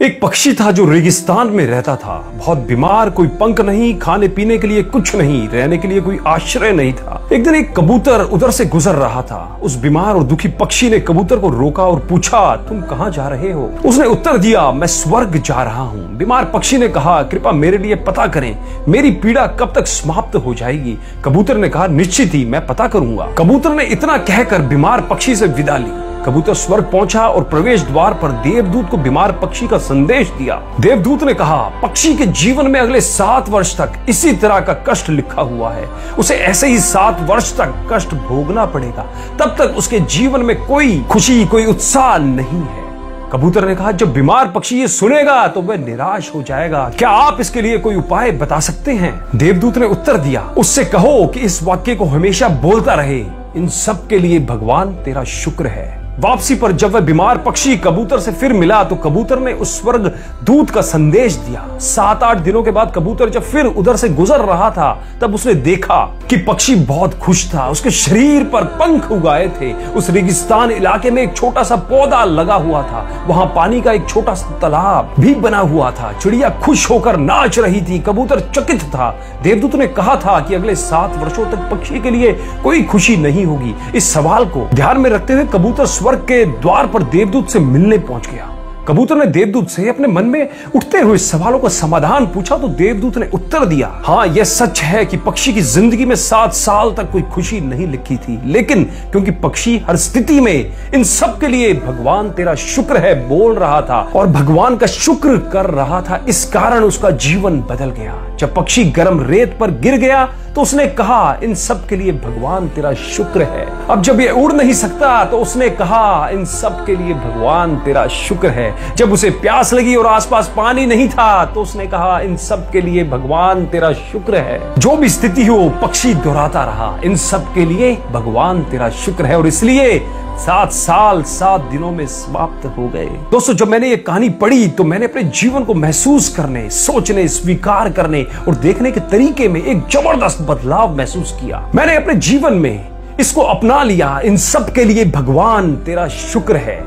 एक पक्षी था जो रेगिस्तान में रहता था, बहुत बीमार, कोई पंख नहीं, खाने पीने के लिए कुछ नहीं, रहने के लिए कोई आश्रय नहीं था। एक दिन एक कबूतर उधर से गुजर रहा था। उस बीमार और दुखी पक्षी ने कबूतर को रोका और पूछा, तुम कहाँ जा रहे हो? उसने उत्तर दिया, मैं स्वर्ग जा रहा हूँ। बीमार पक्षी ने कहा, कृपया मेरे लिए पता करें, मेरी पीड़ा कब तक समाप्त हो जाएगी? कबूतर ने कहा, निश्चित ही, मैं पता करूंगा। कबूतर ने इतना कहकर बीमार पक्षी से विदा ली। कबूतर स्वर्ग पहुंचा और प्रवेश द्वार पर देवदूत को बीमार पक्षी का संदेश दिया। देवदूत ने कहा, पक्षी के जीवन में अगले 7 वर्ष तक इसी तरह का कष्ट लिखा हुआ है। उसे ऐसे ही 7 वर्ष तक कष्ट भोगना पड़ेगा। तब तक उसके जीवन में कोई खुशी, कोई उत्साह नहीं है। कबूतर ने कहा, जब बीमार पक्षी ये सुनेगा तो वह निराश हो जाएगा। क्या आप इसके लिए कोई उपाय बता सकते हैं? देवदूत ने उत्तर दिया, उससे कहो कि इस वाक्य को हमेशा बोलता रहे, इन सब के लिए भगवान तेरा शुक्र है। वापसी पर जब वह बीमार पक्षी कबूतर से फिर मिला तो कबूतर ने उस स्वर्ग दूत का संदेश दिया। 7-8 दिनों के बाद कबूतर जब फिर उधर से गुजर रहा था तब उसने देखा कि पक्षी बहुत खुश था। उसके शरीर पर पंख उगाए थे। उस रेगिस्तान इलाके में एक छोटा सा पौधा लगा हुआ था। वहां पानी का एक छोटा सा तालाब भी बना हुआ था। चिड़िया खुश होकर नाच रही थी। कबूतर चकित था। देवदूत ने कहा था कि अगले 7 वर्षों तक पक्षी के लिए कोई खुशी नहीं होगी। इस सवाल को ध्यान में रखते हुए कबूतर स्वर्ग के द्वार पर देवदूत से मिलने पहुंच गया। कबूतर ने देवदूत से अपने मन में उठते हुए सवालों का समाधान पूछा तो देवदूत ने उत्तर दिया, हाँ, यह सच है कि पक्षी की जिंदगी में 7 साल तक कोई खुशी नहीं लिखी थी, लेकिन क्योंकि पक्षी हर स्थिति में इन सब के लिए भगवान तेरा शुक्र है बोल रहा था और भगवान का शुक्र कर रहा था, इस कारण उसका जीवन बदल गया। जब पक्षी गर्म रेत पर गिर गया तो उसने कहा, इन सब के लिए भगवान तेरा शुक्र है। अब जब ये उड़ नहीं सकता तो उसने कहा, इन सब के लिए भगवान तेरा शुक्र है। जब उसे प्यास लगी और आसपास पानी नहीं था तो उसने कहा, इन सब के लिए भगवान तेरा शुक्र है। जो भी स्थिति हो, पक्षी दोहराता रहा, इन सब के लिए भगवान तेरा शुक्र है। और इसलिए 7 साल 7 दिनों में समाप्त हो गए। दोस्तों, जब मैंने ये कहानी पढ़ी तो मैंने अपने जीवन को महसूस करने, सोचने, स्वीकार करने और देखने के तरीके में एक जबरदस्त बदलाव महसूस किया। मैंने अपने जीवन में इसको अपना लिया। इन सब के लिए भगवान तेरा शुक्र है।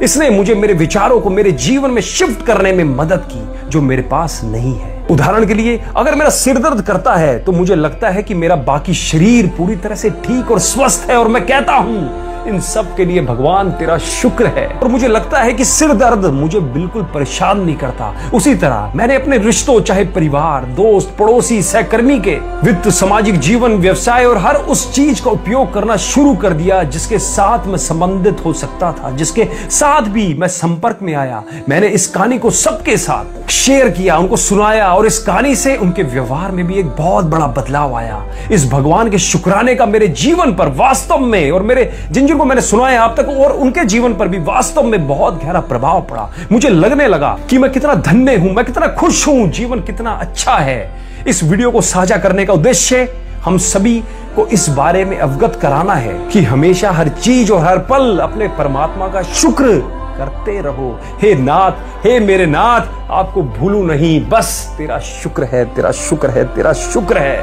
इसने मुझे मेरे विचारों को मेरे जीवन में शिफ्ट करने में मदद की जो मेरे पास नहीं है। उदाहरण के लिए, अगर मेरा सिर दर्द करता है तो मुझे लगता है कि मेरा बाकी शरीर पूरी तरह से ठीक और स्वस्थ है और मैं कहता हूं, इन सब के लिए भगवान तेरा शुक्र है। और मुझे लगता है कि सिर दर्द मुझे बिल्कुल परेशान नहीं करता। उसी तरह मैंने अपने रिश्तों, चाहे परिवार, दोस्त, पड़ोसी, सहकर्मी के, वित्त, सामाजिक जीवन, व्यवसाय और हर उस चीज का उपयोग करना शुरू कर दिया जिसके साथ मैं संबंधित हो सकता था, जिसके साथ भी मैं संपर्क में आया। मैंने इस कहानी को सबके साथ शेयर किया, उनको सुनाया और इस कहानी से उनके व्यवहार में भी एक बहुत बड़ा बदलाव आया। इस भगवान के शुक्राने का मेरे जीवन पर वास्तव में और मेरे जिनको मैंने सुनाया आप तक और उनके जीवन पर भी वास्तव में बहुत गहरा प्रभाव पड़ा। मुझे लगने लगा कि मैं कितना धन्य हूं, मैं कितना खुश हूं, जीवन कितना अच्छा है। इस वीडियो को साझा करने का उद्देश्य हम सभी को इस बारे में अवगत कराना है कि हमेशा हर चीज और हर पल अपने परमात्मा का शुक्र करते रहो। हे नाथ, हे मेरे नाथ, आपको भूलूं नहीं, बस तेरा शुक्र है, तेरा शुक्र है, तेरा शुक्र है।